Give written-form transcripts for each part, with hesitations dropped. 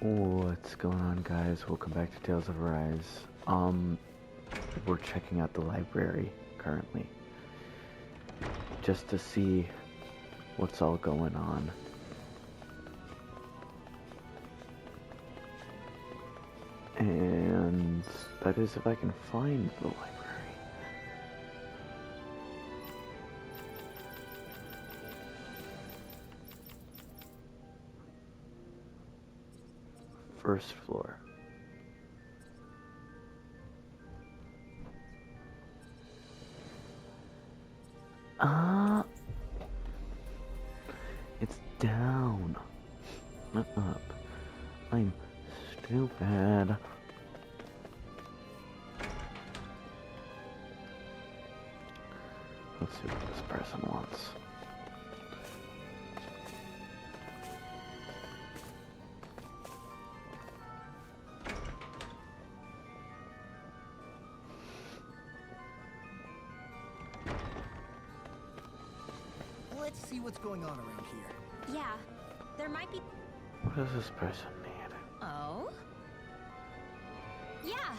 What's going on, guys? Welcome back to Tales of Arise. We're checking out the library currently just to see what's all going on. And that is if I can find the library. First floor. It's down, not up. I'm stupid. Let's see what this person wants. Let's see what's going on around here. Yeah, there might be... What does this person need? Oh? Yeah!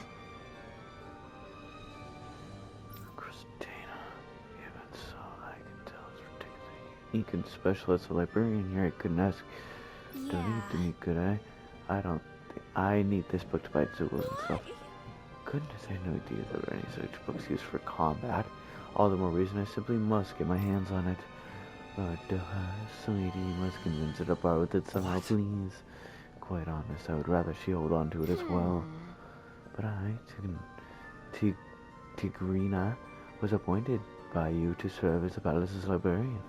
Christina, even so, I can tell it's ridiculous. You can specialize a librarian here. I couldn't ask. Yeah. Donate to me, could I? I don't think I need this book to fight Zools and stuff. Goodness, I had no idea there were any such books used for combat. All the more reason I simply must get my hands on it. But, sweetie, you must convince her to part with it somehow, please. Quite honest, I would rather she hold on to it as well. But TIIIME, was appointed by you to serve as the palace's librarian,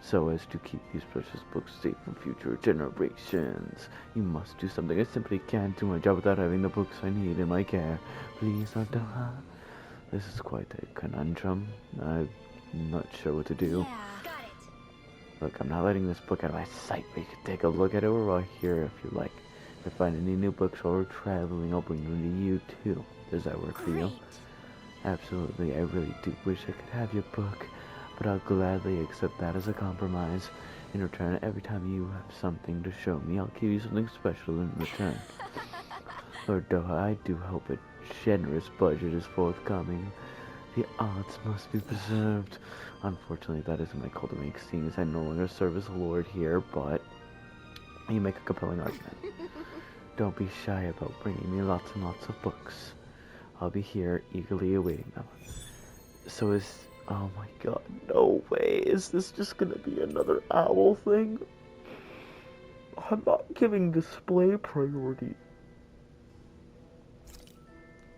so as to keep these precious books safe from future generations. You must do something. I simply can't do my job without having the books I need in my care. Please, Dr. Ha. This is quite a conundrum. I'm not sure what to do. Yeah, got it. Look, I'm not letting this book out of my sight, but you can take a look at it while here if you like. If I find any new books while we're traveling, I'll bring them to you too. Does that work for you? Great. Absolutely, I really do wish I could have your book, but I'll gladly accept that as a compromise. In return, every time you have something to show me, I'll give you something special in return. Lord Doha, I do hope a generous budget is forthcoming. The odds must be preserved. Unfortunately, that isn't my call to make, seeing as I no longer serve as a lord here, but you make a compelling argument. Don't be shy about bringing me lots and lots of books. I'll be here, eagerly awaiting them. So oh my god, no way, is this just gonna be another owl thing? I'm not giving display priority.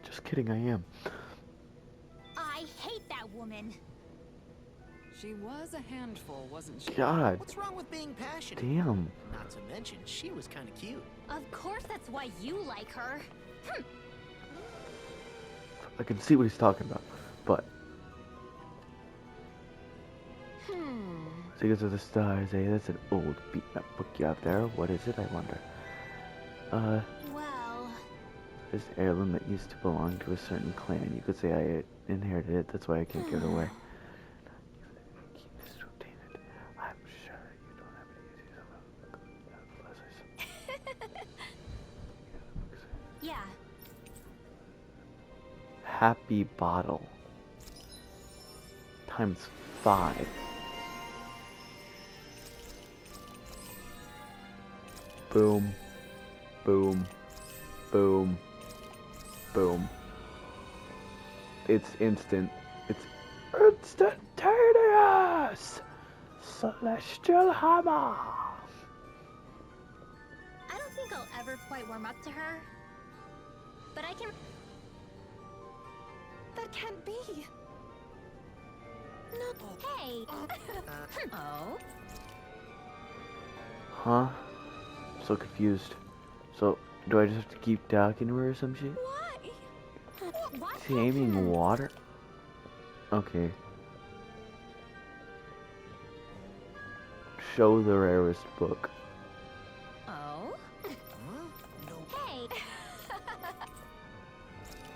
Just kidding, I am. I hate that woman. She was a handful, wasn't she? God, What's wrong with being passionate? damn. Not to mention, she was kind of cute. Of course that's why you like her. I can see what he's talking about, but Secrets of the Stars, eh? That's an old beat-up book you have there. What is it, I wonder? Well... This heirloom that used to belong to a certain clan. You could say I inherited it, that's why I can't give it away. Keep this to obtain it. I'm sure you don't have any use. Yeah. Happy bottle. Times 5. Boom. Boom. Boom. Boom. It's instant. It's instantaneous! Celestial hammer! I don't think I'll ever quite warm up to her. But I can... That can't be. No. Hey. Oh. Huh? So confused. So, do I just have to keep talking to her or some shit? Why? What? Taming water? Okay. Show the rarest book. Oh. Huh? No. Hey.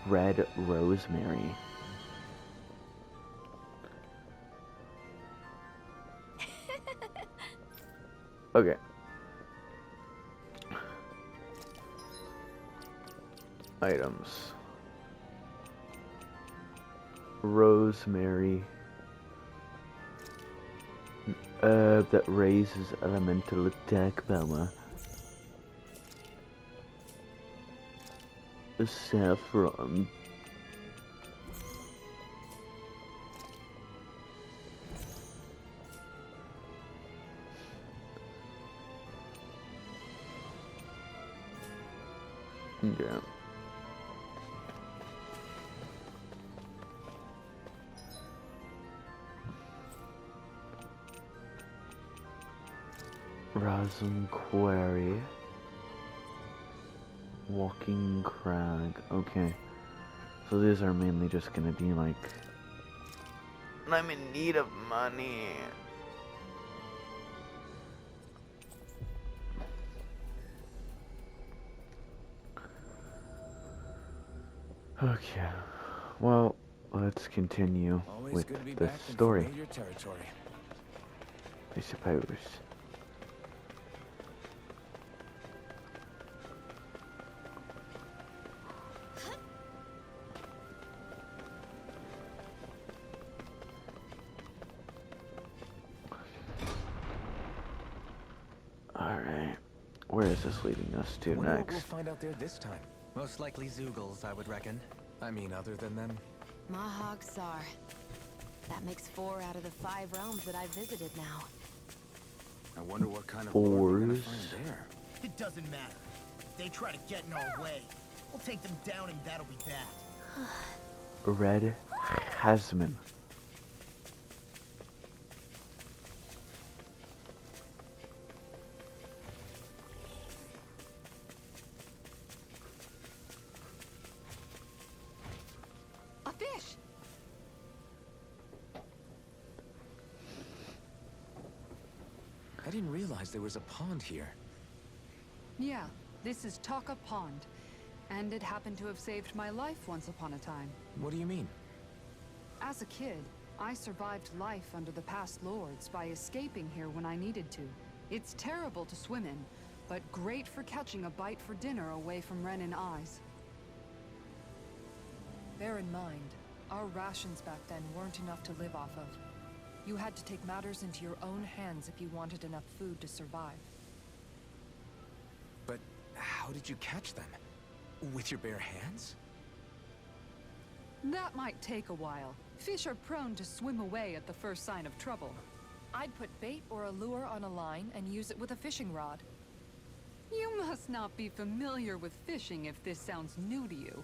Red Rosemary. Okay. items. Rosemary. Herb that raises elemental attack power. Saffron. Yeah. Rosin Quarry. Walking Crag. Okay. So these are mainly just gonna be like... I'm in need of money. Okay. Well, let's continue with the story. I suppose. Alright. Where is this leading us to Wonder what next? we'll find out there this time. Most likely Zoogles, I would reckon. I mean, other than them. Mahog Sar. That makes 4 out of the 5 realms that I've visited now. I wonder what kind of lore we're gonna Fours. find there. It doesn't matter. If they try to get in our way, we'll take them down and that'll be that. Red Hasman. A fish! I didn't realize there was a pond here. Yeah, this is Taka Pond. And it happened to have saved my life once upon a time. What do you mean? As a kid, I survived life under the past lords by escaping here when I needed to. It's terrible to swim in, but great for catching a bite for dinner away from Ren and eyes. Bear in mind, our rations back then weren't enough to live off of. You had to take matters into your own hands if you wanted enough food to survive. But how did you catch them? With your bare hands? That might take a while. Fish are prone to swim away at the first sign of trouble. I'd put bait or a lure on a line and use it with a fishing rod. You must not be familiar with fishing if this sounds new to you.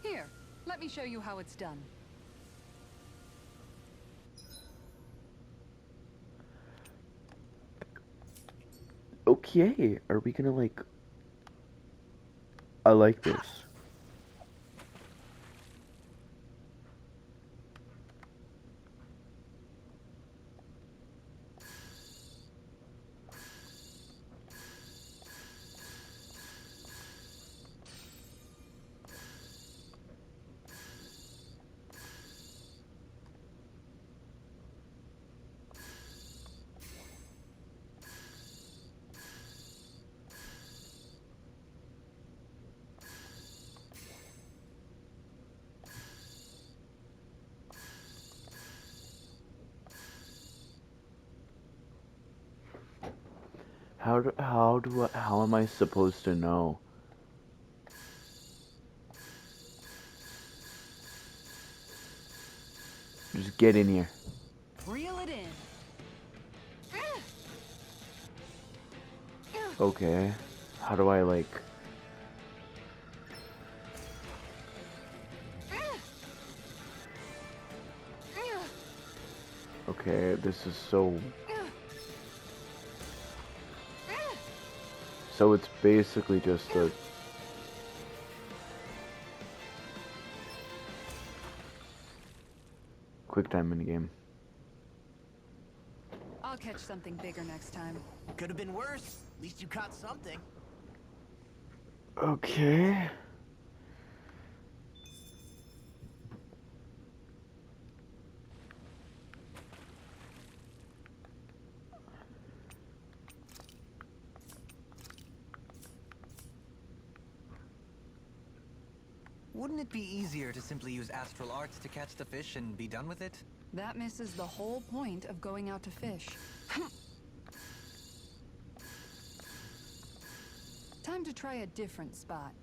Here, let me show you how it's done. Okay, are we gonna like... I like this. How am I supposed to know? Just get in here. Reel it in. Okay. How do I like... Okay, this is so... So it's basically just a... quick time minigame. I'll catch something bigger next time. Could have been worse. At least you caught something. Okay. Wouldn't it be easier to simply use astral arts to catch the fish and be done with it? That misses the whole point of going out to fish. Time to try a different spot.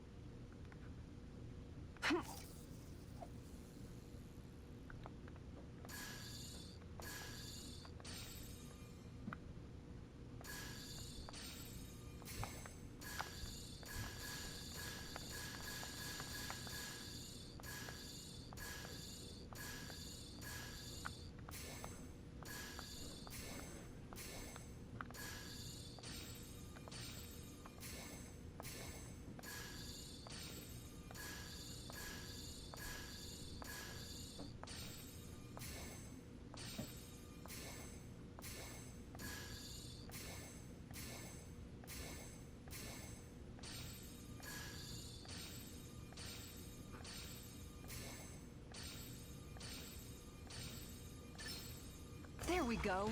There we go.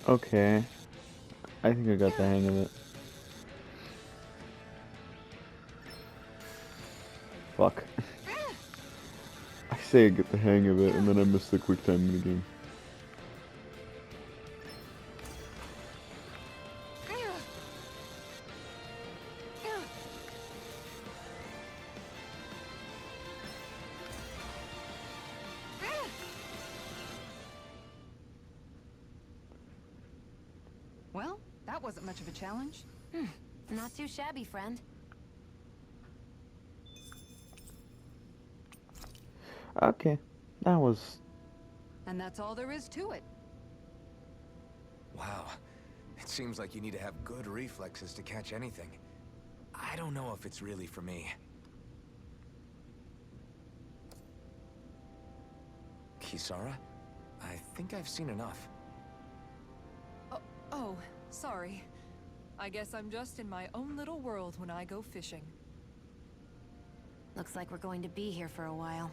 Okay. I think I got the hang of it. Fuck. I say I get the hang of it, and then I miss the quick time minigame. Well, that wasn't much of a challenge. Not too shabby, friend. Okay. That was... And that's all there is to it. Wow. It seems like you need to have good reflexes to catch anything. I don't know if it's really for me. Kisara? I think I've seen enough. Oh, sorry. I guess I'm just in my own little world when I go fishing. Looks like we're going to be here for a while.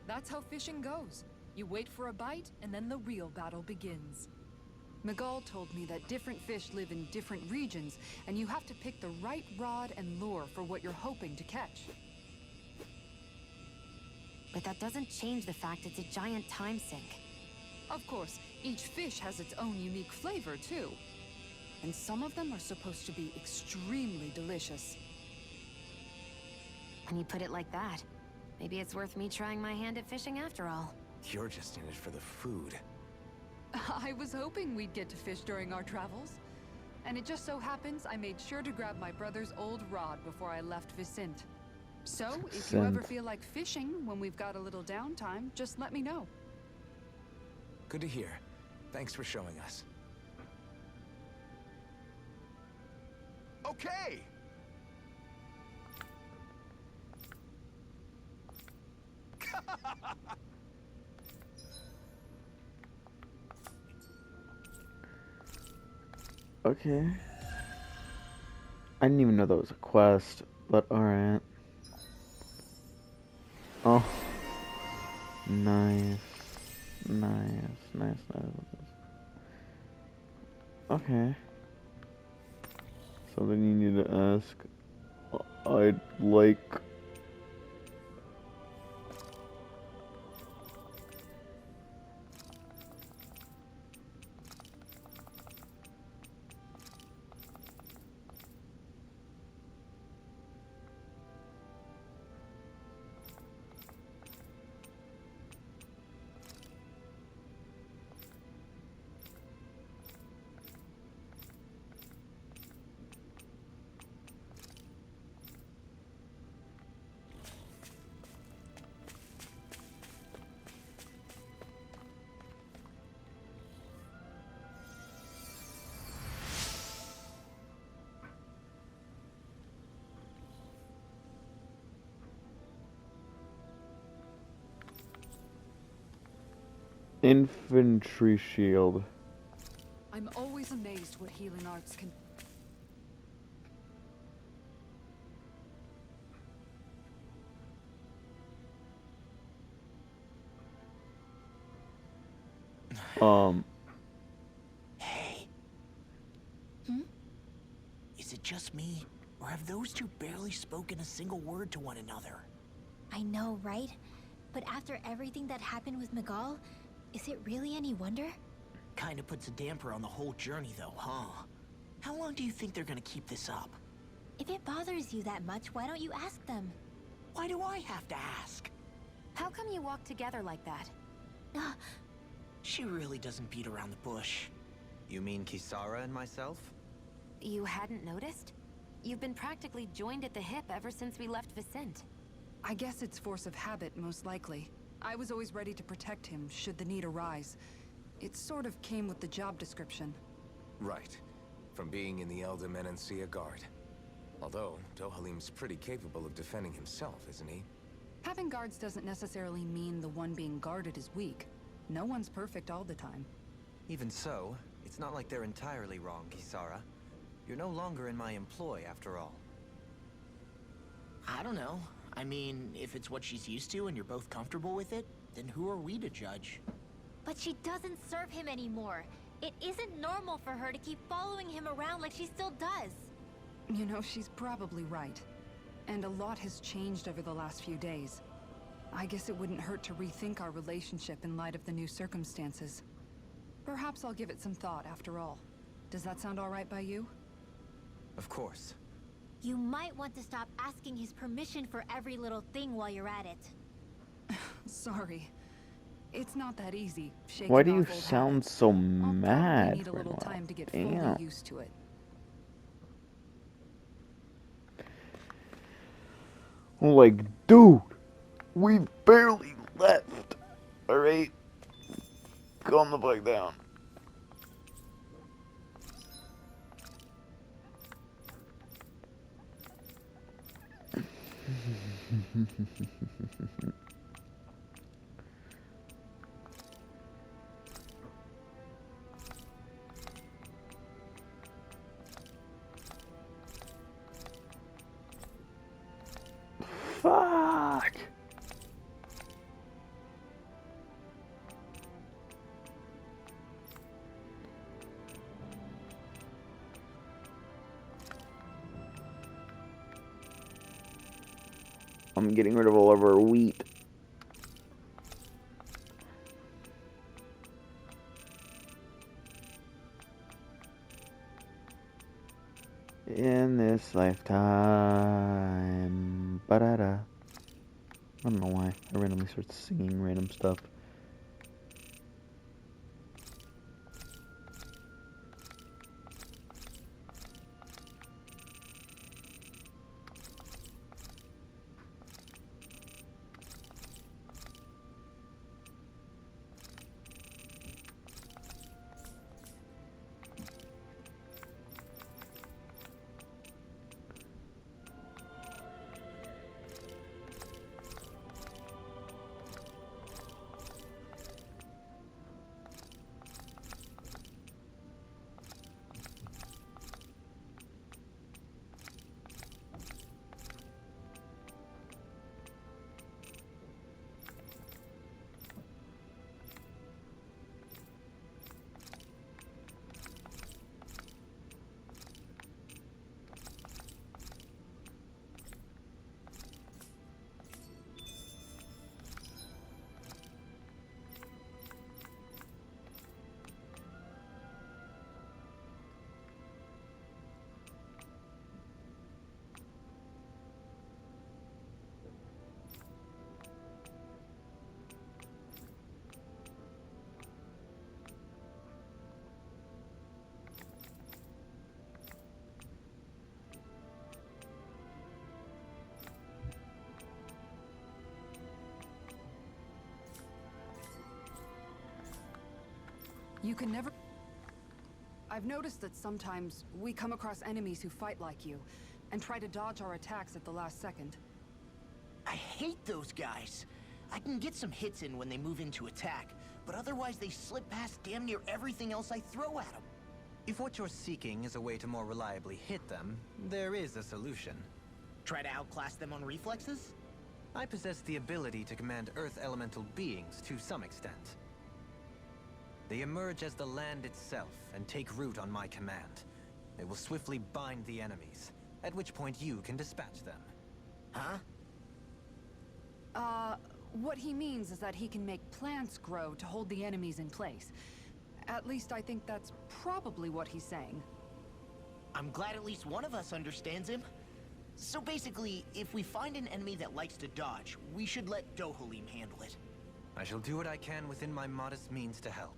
That's how fishing goes. You wait for a bite, and then the real battle begins. Miguel told me that different fish live in different regions, and you have to pick the right rod and lure for what you're hoping to catch. But that doesn't change the fact it's a giant time sink. Of course, each fish has its own unique flavor, too. And some of them are supposed to be extremely delicious. When you put it like that, maybe it's worth me trying my hand at fishing after all. You're just in it for the food. I was hoping we'd get to fish during our travels. And it just so happens I made sure to grab my brother's old rod before I left Vicente. So, if you ever feel like fishing when we've got a little downtime, just let me know. Good to hear. Thanks for showing us. Okay! Okay. I didn't even know that was a quest, but alright. Oh. Nice. Nice. Okay. Something you need to ask. I'd like... Infantry shield. I'm always amazed what healing arts can... Hey. Is it just me, Or have those two barely spoken a single word to one another? I know, right? But after everything that happened with Miguel, is it really any wonder? Kinda puts a damper on the whole journey though, huh? How long do you think they're gonna keep this up? If it bothers you that much, why don't you ask them? Why do I have to ask? How come you walk together like that? She really doesn't beat around the bush. You mean Kisara and myself? You hadn't noticed? You've been practically joined at the hip ever since we left Vicente. I guess it's force of habit, most likely. I was always ready to protect him, should the need arise. It sort of came with the job description. Right. From being in the Elder Menancia Guard. Although, TIIIIME's pretty capable of defending himself, isn't he? Having guards doesn't necessarily mean the one being guarded is weak. No one's perfect all the time. Even so, it's not like they're entirely wrong, Kisara. You're no longer in my employ, after all. I don't know. I mean, if it's what she's used to and you're both comfortable with it, then who are we to judge? But she doesn't serve him anymore. It isn't normal for her to keep following him around like she still does. You know, she's probably right. And a lot has changed over the last few days. I guess it wouldn't hurt to rethink our relationship in light of the new circumstances. Perhaps I'll give it some thought after all. Does that sound all right by you? Of course. You might want to stop asking his permission for every little thing while you're at it. Sorry. It's not that easy. Why do you off old sound habits. so I'll mad? probably need a right little now? time to get Damn. fully used to it. I'm like, dude, we barely left. Alright? Calm the fuck down. Fuck. I'm getting rid of all of our wheat. In this lifetime. Ba-da-da. I don't know why. I randomly start singing random stuff. You can never... I've noticed that sometimes we come across enemies who fight like you, and try to dodge our attacks at the last second. I hate those guys. I can get some hits in when they move into attack, but otherwise they slip past damn near everything else I throw at them. If what you're seeking is a way to more reliably hit them, there is a solution. Try to outclass them on reflexes? I possess the ability to command Earth elemental beings to some extent. They emerge as the land itself and take root on my command. They will swiftly bind the enemies, at which point you can dispatch them. Huh? What he means is that he can make plants grow to hold the enemies in place. At least I think that's probably what he's saying. I'm glad at least one of us understands him. So basically, if we find an enemy that likes to dodge, we should let TIIIIME handle it. I shall do what I can within my modest means to help.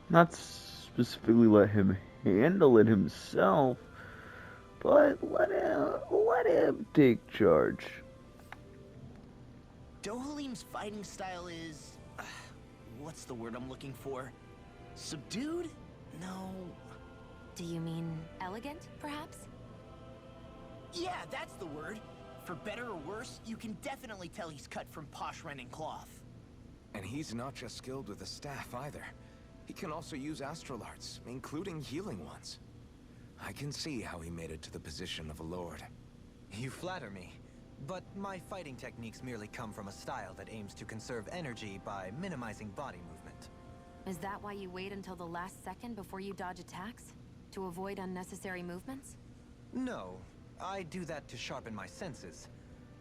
Not specifically let him handle it himself, but let him take charge. TIIIIME's fighting style is... what's the word I'm looking for? Subdued? No... Do you mean elegant, perhaps? Yeah, that's the word. For better or worse, you can definitely tell he's cut from posh Renin cloth. And he's not just skilled with the staff either. He can also use astral arts, including healing ones. I can see how he made it to the position of a lord. You flatter me, but my fighting techniques merely come from a style that aims to conserve energy by minimizing body movement. Is that why you wait until the last second before you dodge attacks? To avoid unnecessary movements? No, I do that to sharpen my senses.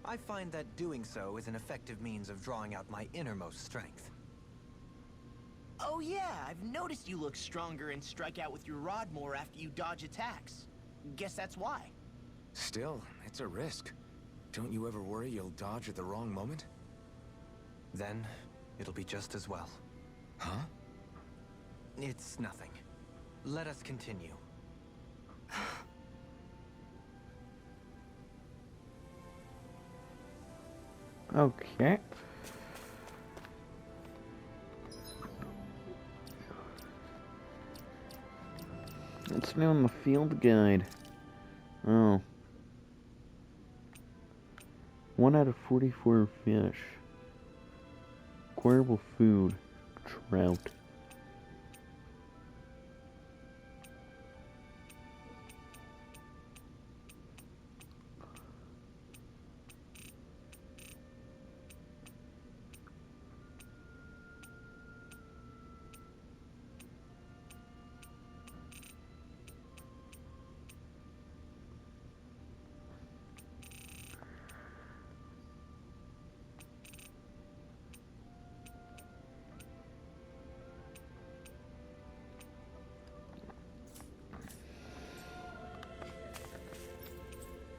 I find that doing so is an effective means of drawing out my innermost strength. Oh yeah, I've noticed you look stronger and strike out with your rod more after you dodge attacks. Guess that's why. Still, it's a risk. Don't you ever worry you'll dodge at the wrong moment? Then, it'll be just as well. Huh? It's nothing. Let us continue. Okay. What's new on the field guide? Oh. 1 out of 44 fish. Acquirable food. Trout.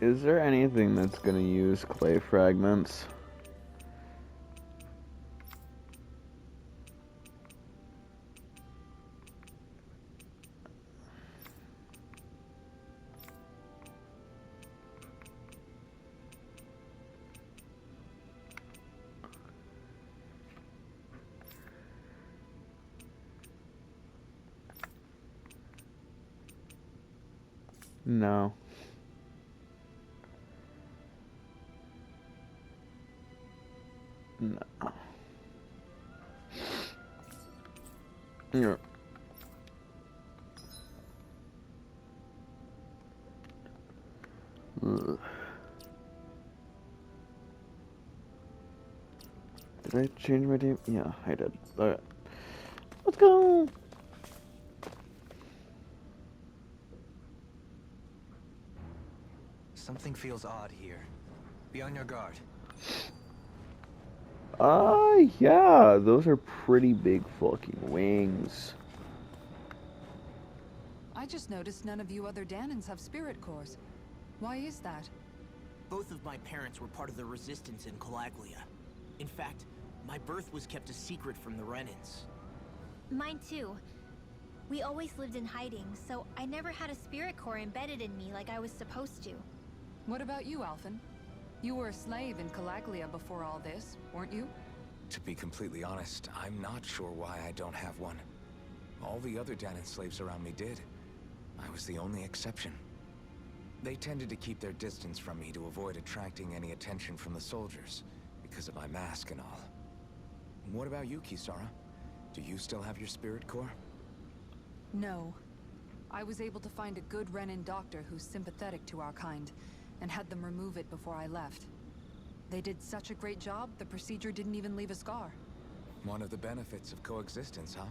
Is there anything that's gonna use clay fragments? No. No. Yeah. Ugh. Did I change my name? Yeah, I did. Alright. Let's go! Something feels odd here. Be on your guard. Yeah, those are pretty big fucking wings. I just noticed none of you other Danans have spirit cores. Why is that? Both of my parents were part of the resistance in Calaglia. In fact, my birth was kept a secret from the Renins. Mine too. We always lived in hiding, so I never had a spirit core embedded in me like I was supposed to. What about you, Alphen? You were a slave in Calaglia before all this, weren't you? To be completely honest, I'm not sure why I don't have one. All the other Danan slaves around me did. I was the only exception. They tended to keep their distance from me to avoid attracting any attention from the soldiers, because of my mask and all. What about you, Kisara? Do you still have your spirit core? No. I was able to find a good Renin doctor who's sympathetic to our kind, and had them remove it before I left. They did such a great job, the procedure didn't even leave a scar. One of the benefits of coexistence, huh?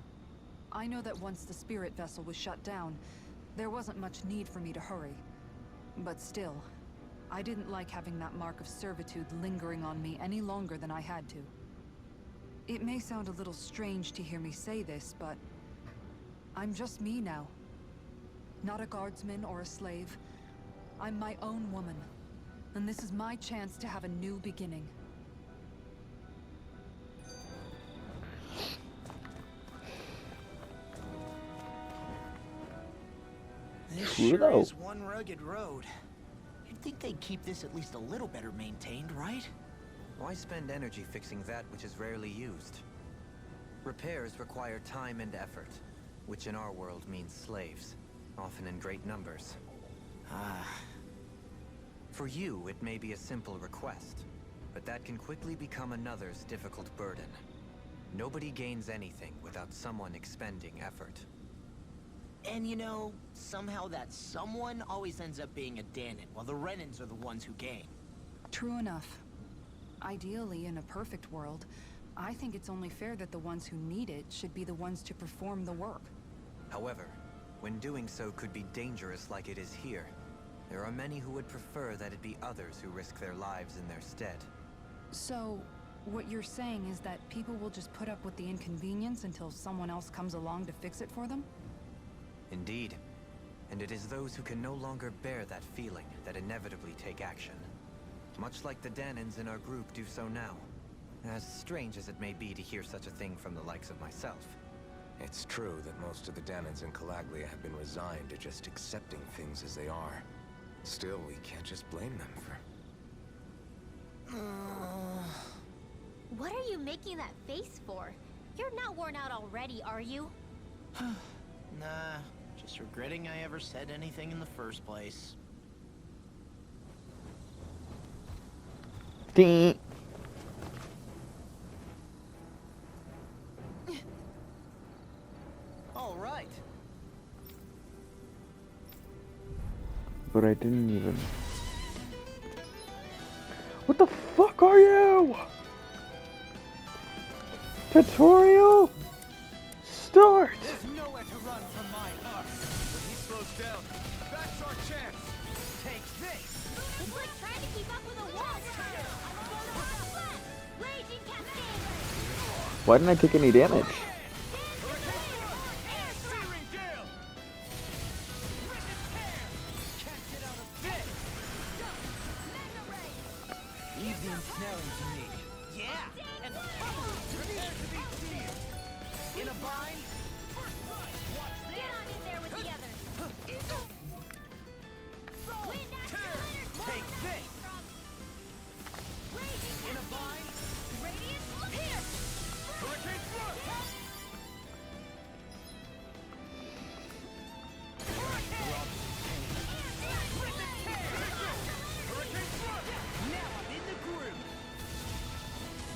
I know that once the spirit vessel was shut down, there wasn't much need for me to hurry. But still, I didn't like having that mark of servitude lingering on me any longer than I had to. It may sound a little strange to hear me say this, but I'm just me now. Not a guardsman or a slave. I'm my own woman. And this is my chance to have a new beginning. This True, sure though. is one rugged road. You'd think they'd keep this at least a little better maintained, right? Why spend energy fixing that which is rarely used? Repairs require time and effort, which in our world means slaves, often in great numbers. For you, it may be a simple request, but that can quickly become another's difficult burden. Nobody gains anything without someone expending effort. And you know, somehow that someone always ends up being a Danon, while the Renans are the ones who gain. True enough. Ideally, in a perfect world, I think it's only fair that the ones who need it should be the ones to perform the work. However, when doing so could be dangerous like it is here, there are many who would prefer that it be others who risk their lives in their stead. So, what you're saying is that people will just put up with the inconvenience until someone else comes along to fix it for them? Indeed. And it is those who can no longer bear that feeling that inevitably take action. Much like the Danons in our group do so now. As strange as it may be to hear such a thing from the likes of myself. It's true that most of the Danons in Calaglia have been resigned to just accepting things as they are. Still, we can't just blame them for... What are you making that face for? You're not worn out already, are you? Nah, just regretting I ever said anything in the first place. Ding. All right. But I didn't even... What the fuck are you? Tutorial? Start! There's nowhere to run from my heart. When he slows down, that's our chance. Take this. It's like trying to keep up with a wall. Raging cascade. Why didn't I take any damage? Leave the ensnaring to me. Yeah, and prepare to be sealed. In a bind? Get on in there with the others. Wind accelerator. Take this. Raging In a bind? radius. Here. Hurricane thrust.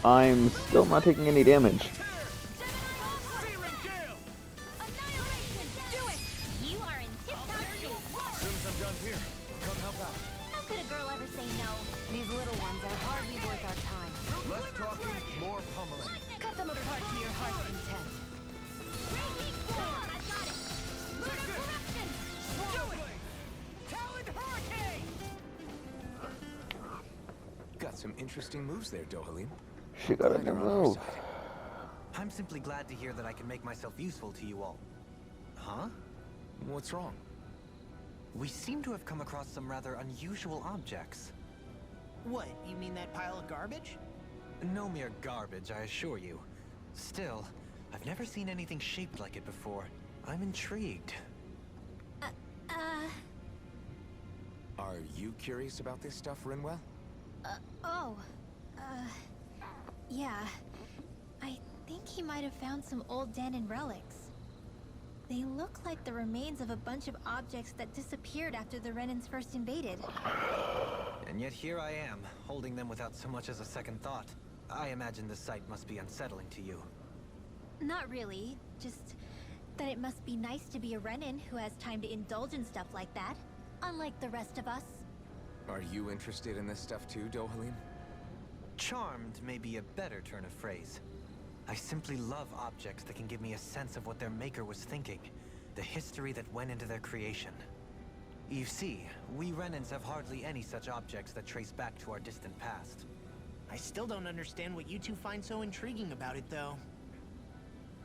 I'm still not taking any damage. Annihilation. Do it. You are in tip-top shape. As soon as I'm done here, come help out. How could a girl ever say no? These little ones are hardly worth our time. Less talking, more pummeling. Cut them apart to your heart's content. Raging storm. I got it. Lunar corruption. Talon Hurricane! Got some interesting moves there, TIIIIME. She got a Glad new you're on our move. side. I'm simply glad to hear that I can make myself useful to you all. Huh? What's wrong? We seem to have come across some rather unusual objects. What, you mean that pile of garbage? No mere garbage, I assure you. Still, I've never seen anything shaped like it before. I'm intrigued. Are you curious about this stuff, Rinwell? Yeah. I think he might have found some old Danon relics. They look like the remains of a bunch of objects that disappeared after the Renans first invaded. And yet here I am, holding them without so much as a second thought. I imagine the sight must be unsettling to you. Not really, just that it must be nice to be a Renan who has time to indulge in stuff like that, unlike the rest of us. Are you interested in this stuff too, TIIIIME? Charmed may be a better turn of phrase. I simply love objects that can give me a sense of what their maker was thinking, the history that went into their creation. You see, we Renans have hardly any such objects that trace back to our distant past. I still don't understand what you two find so intriguing about it, though.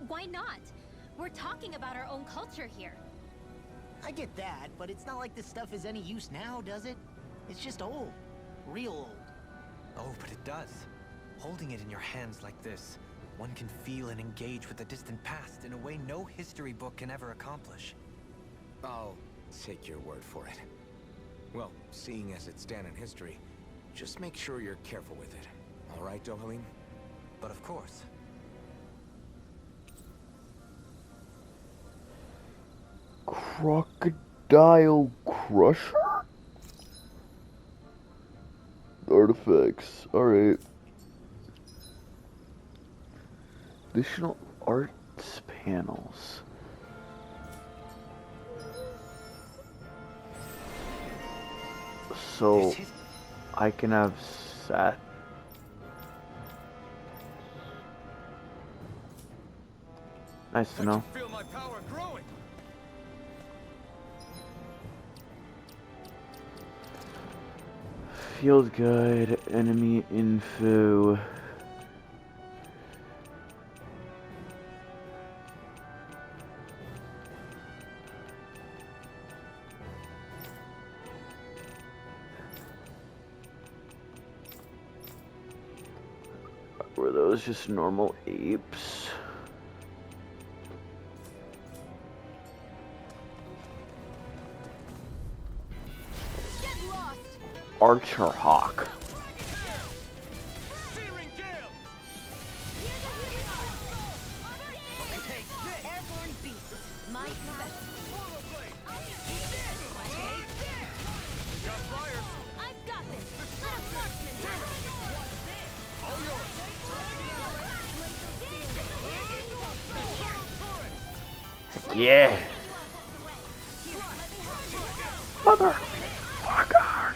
Why not? We're talking about our own culture here. I get that, but it's not like this stuff is any use now, does it? It's just old. Real old. Oh, but it does. Holding it in your hands like this, one can feel and engage with the distant past in a way no history book can ever accomplish. I'll take your word for it. Well, seeing as it's Dan in history, just make sure you're careful with it. All right, TIIIIME? But of course. Crocodile Crusher? Artifacts. Alright. Additional arts panels. So I can have sat. Nice to know. Feel my power growing. Field guide, enemy info. Were those just normal apes? Archer Hawk. Yeah. Motherfucker.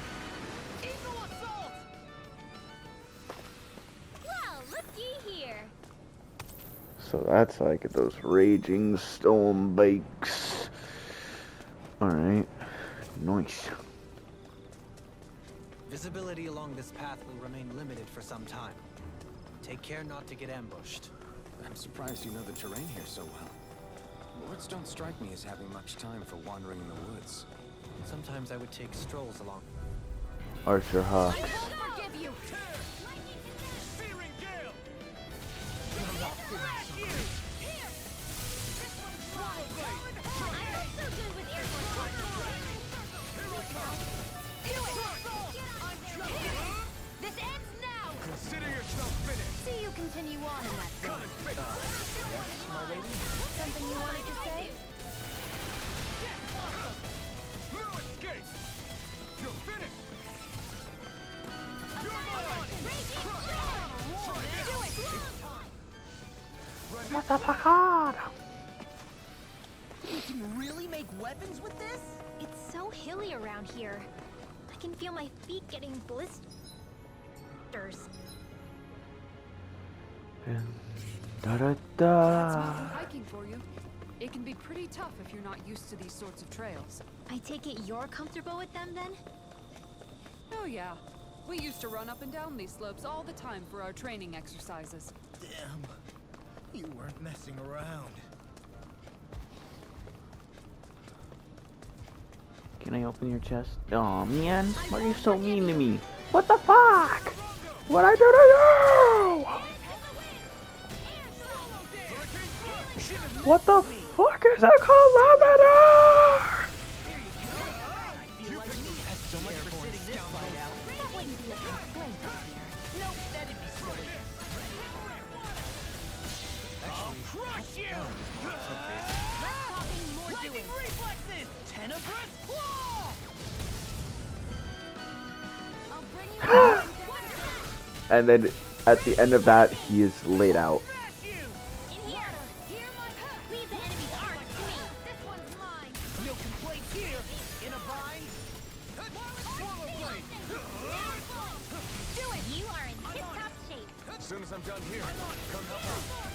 Well, looky here. So that's like those raging stone bikes. Alright. Nice. Visibility along this path will remain limited for some time. Take care not to get ambushed. I'm surprised you know the terrain here so well. Lords don't strike me as having much time for wandering in the woods. Sometimes I would take strolls along. Archer Hawks. Forgive you. This ends now. Consider yourself finished. See you continue on in that vein. Something you wanted to say? No escape. You're finished. Motherfucker. You can really make weapons with this? It's so hilly around here. I can feel my feet getting blisters. Da da That's da. mountain hiking for you. It can be pretty tough if you're not used to these sorts of trails. I take it you're comfortable with them then? Oh yeah. We used to run up and down these slopes all the time for our training exercises. Damn. You weren't messing around. Can I open your chest? Oh man, why are you so mean to me? What the fuck? What I do to you? What the fuck is that kilometer? And then at the end of that, he is laid out. As soon as I'm done here, come help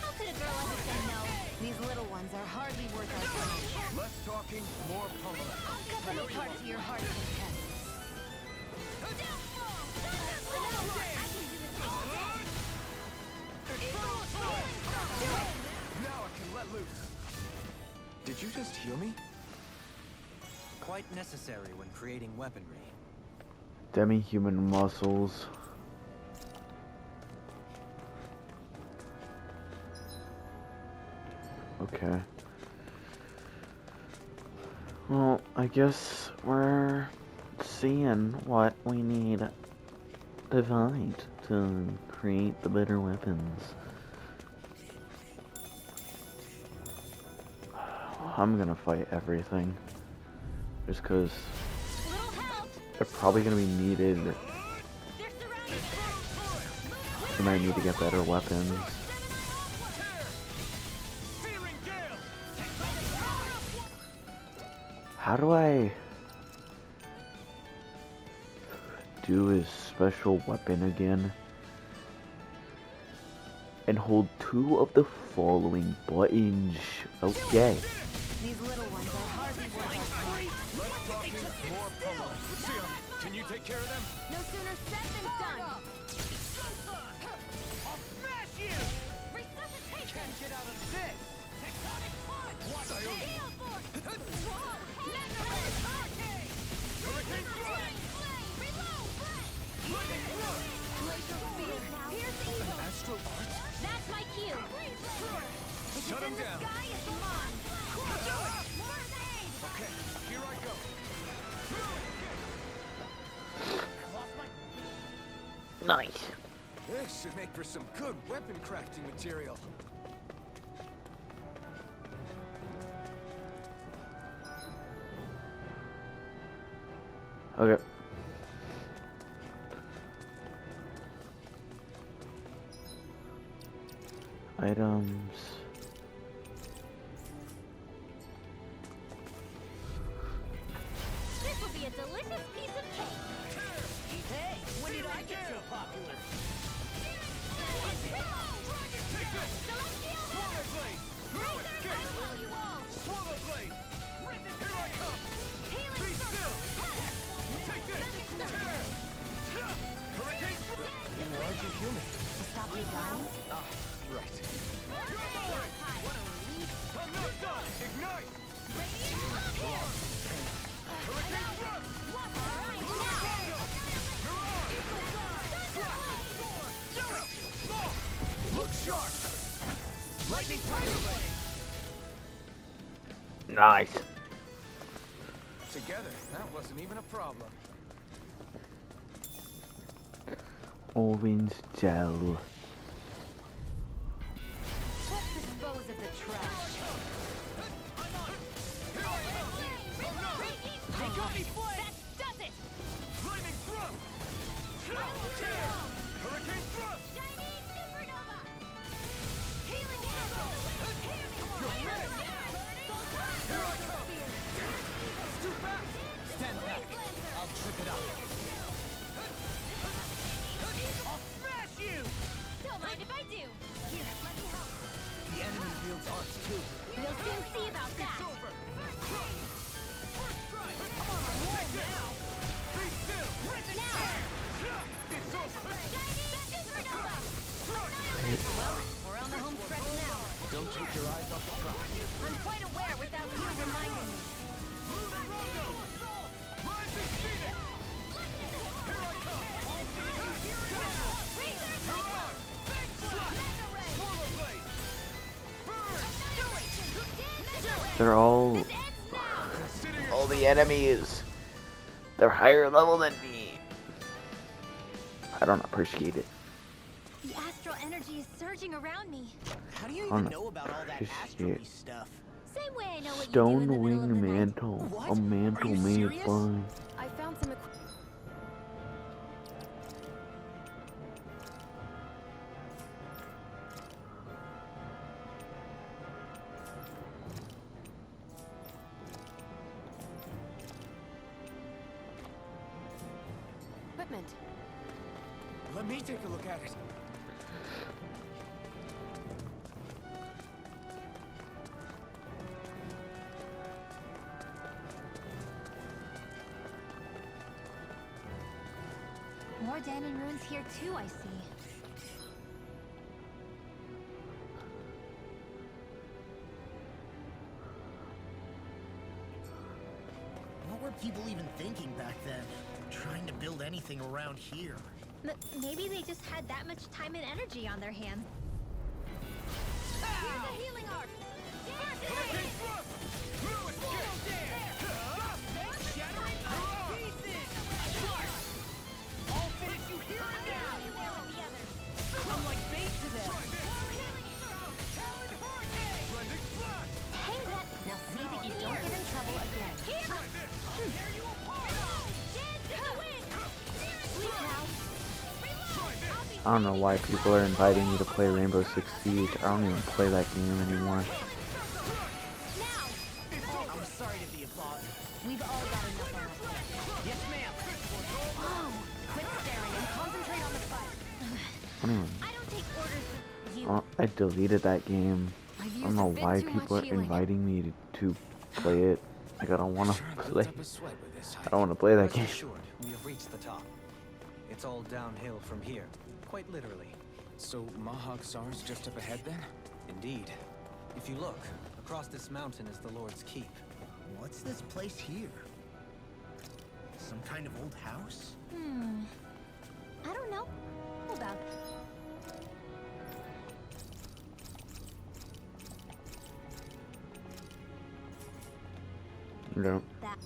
out. could a girl ever say no? These little ones are hardly worth our time. Less talking, more pummeling. I'll cut them apart to your heart's content. Now I can let loose. Did you just heal me? Quite necessary when creating weaponry. Demi-human muscles. Okay. Well, I guess we're seeing what we need to find to create the better weapons. I'm gonna fight everything. Just cause they're probably gonna be needed. We might need to get better weapons. How do I do his special weapon again? And hold 2 of the following buttons. Okay. These little ones are hardly worth our time. Less talking, more pummeling. Can you take care of them? No sooner said than done. I'll smash you! Can't get out of this! Tectonic punch! What are you? Astral art? That's my cue. Shut him down. Sky is mine. Okay, here I go. Nice. This should make for some good weapon crafting material. Okay. Items. This will be a delicious piece of cake. Hey, when did I get so popular? Swallow blade! Here I come! Be still! Take this! Hurricane! Why'd you heal me? Stop me dying? Ah, right. I'm not done! Ignite! Hurricane thrust! Look sharp! Lightning tiger blade! Nice. Together, that wasn't even a problem. Orange gel. Let's dispose of the trash. They got me flayed! That does it. Flaming thrust! Hurricane thrust! Chinese supernova. Healing Here I come! It's too fast! Stand back! I'll trip it up. I'll smash you! Don't mind if I do. Here, let me help. The enemy wields arts too. We'll soon see about that. It's over! First strike! Be still! It's over! We're on the home stretch now. Don't take your eyes off the prize. I'm quite aware without you reminding me. Move and Rondo! Rise and beat it! Here I come! Mirage! Big slap! Swallow blade! Burn! They're all Consider your the enemies. They're higher level than me. I don't appreciate it. The astral energy is surging around me. How do you On even know about all that appreciate- astral stuff? Same way I know what you do in Stone the middle of wing the night. mantle. What? A mantle Are you made serious? by. I found some equipment. Let me take a look at it. More Danon ruins here too, I see. What were people even thinking back then? Trying to build anything around here. Maybe they just had that much time and energy on their hands. Here's a healing arc! I'll finish you here and now! I'm like bait to them! Hang that! Now see that you don't get in trouble again. Tear you apart! Sleep now. I don't know why people are inviting me to play Rainbow Six Siege. I don't even play that game anymore. I'm sorry to be a bother. We've all got enough on us. Yes, ma'am! Whoa! Quit staring and concentrate on the fight. I don't even. I don't take orders from you. Oh, I deleted that game. I've I used don't know a bit why too people much are healing. inviting me to play it. Like, I don't want to Sure play. built up a sweat with this I hike. don't want to play that Rest game. assured, we have reached the top. It's all downhill from here, quite literally. So Mahak Sar's just up ahead then? Indeed. If you look, across this mountain is the Lord's Keep. What's this place here? Some kind of old house? I don't know about No. that.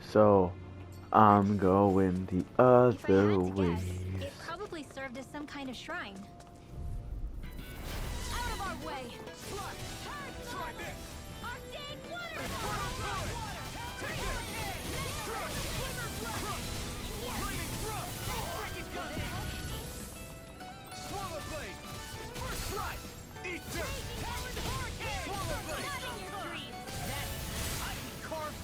So, I'm going the If I had other to way. guess, it probably served as some kind of shrine. Out of our way!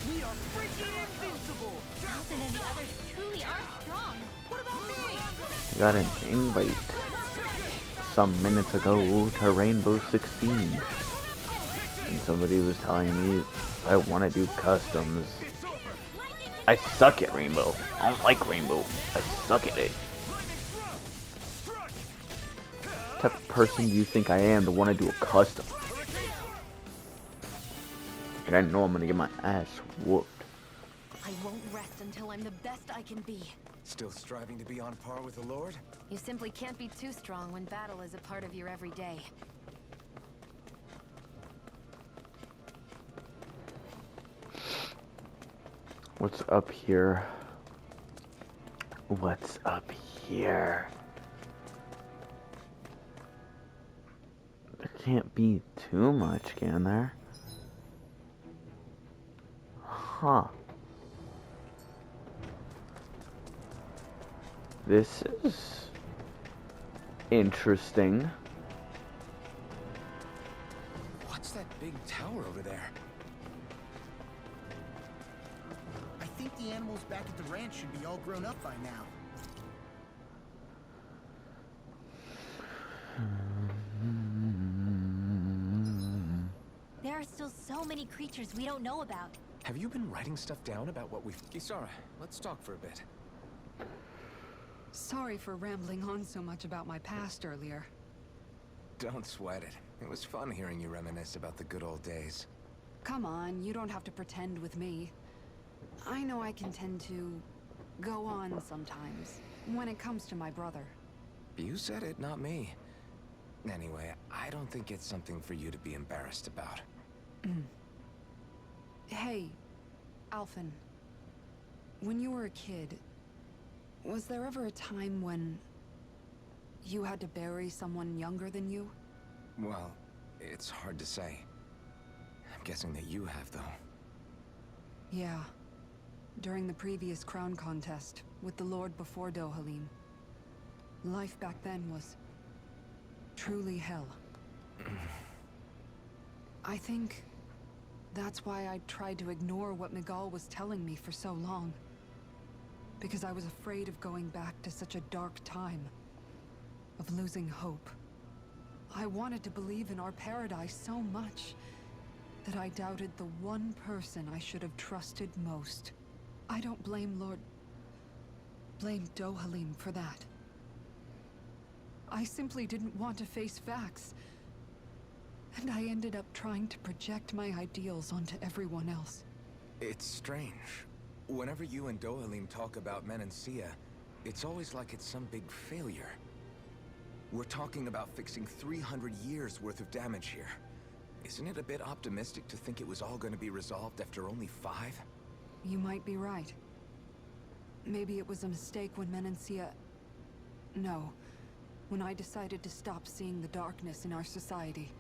We are freaking invincible! Nelson and the others truly are strong. What about me? I got an invite some minutes ago to Rainbow 16. And somebody was telling me I want to do customs. I suck at Rainbow. I don't like Rainbow. I suck at it. What type of person do you think I am to want to do a custom? And I know I'm gonna get my ass whooped. I won't rest until I'm the best I can be. Still striving to be on par with the Lord? You simply can't be too strong when battle is a part of your everyday. What's up here? What's up here? There can't be too much, can there? Huh. This is interesting. What's that big tower over there? I think the animals back at the ranch should be all grown up by now. There are still so many creatures we don't know about. Have you been writing stuff down about what we've... Isara, let's talk for a bit. Sorry for rambling on so much about my past earlier. Don't sweat it. It was fun hearing you reminisce about the good old days. Come on, you don't have to pretend with me. I know I can tend to go on sometimes, when it comes to my brother. You said it, not me. Anyway, I don't think it's something for you to be embarrassed about. Hey, Alphen. When you were a kid, was there ever a time when you had to bury someone younger than you? Well, it's hard to say. I'm guessing that you have, though. Yeah. During the previous crown contest, with the Lord before TIIIIME. Life back then was truly hell. I think that's why I tried to ignore what Miguel was telling me for so long. Because I was afraid of going back to such a dark time. Of losing hope. I wanted to believe in our paradise so much that I doubted the one person I should have trusted most. I don't blame Lord blame TIIIME for that. I simply didn't want to face facts. And I ended up trying to project my ideals onto everyone else. It's strange. Whenever you and TIIIIME talk about Menancia, it's always like it's some big failure. We're talking about fixing 300 years worth of damage here. Isn't it a bit optimistic to think it was all going to be resolved after only 5? You might be right. Maybe it was a mistake when Menancia... No. When I decided to stop seeing the darkness in our society.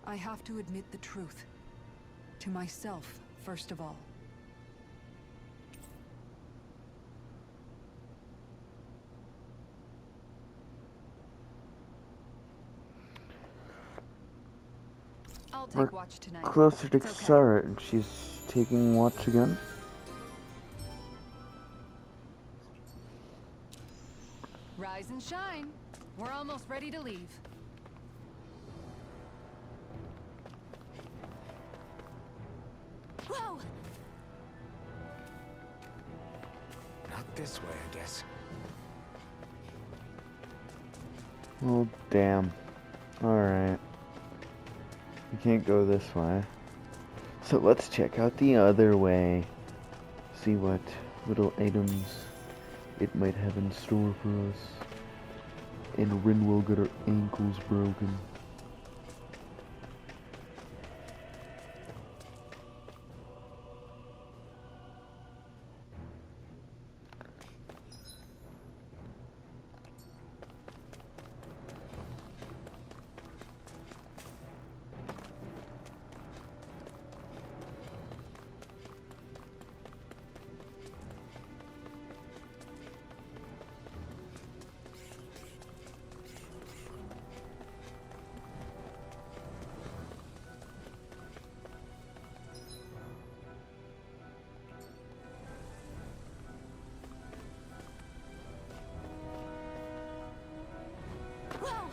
I have to admit the truth. To myself, first of all. I'll We're take watch tonight. closer to It's okay. Sarah, and she's taking watch again. Rise and shine. We're almost ready to leave. Whoa! Not this way, I guess. Oh, damn. Alright. We can't go this way. So let's check out the other way. See what little items it might have in store for us. And Rin will get her ankles broken. Whoa!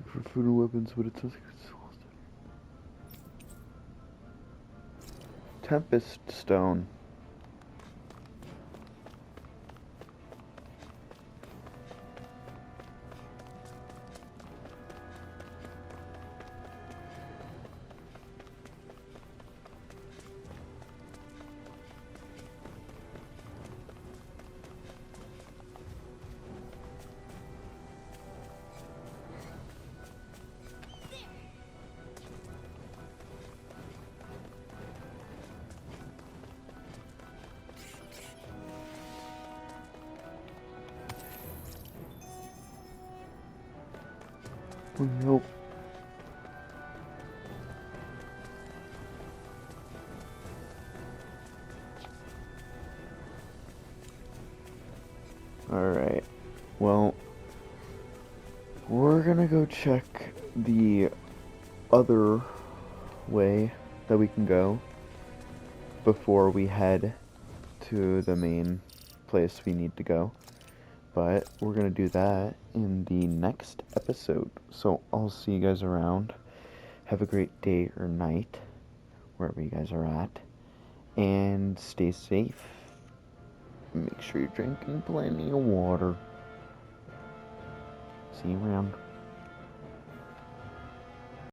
For food and weapons, but it says Tempest Stone. Nope. Alright. Well, we're gonna go check the other way that we can go before we head to the main place we need to go. But we're gonna do that in the next episode. So I'll see you guys around. Have a great day or night, wherever you guys are at. And stay safe. Make sure you're drinking plenty of water. See you around.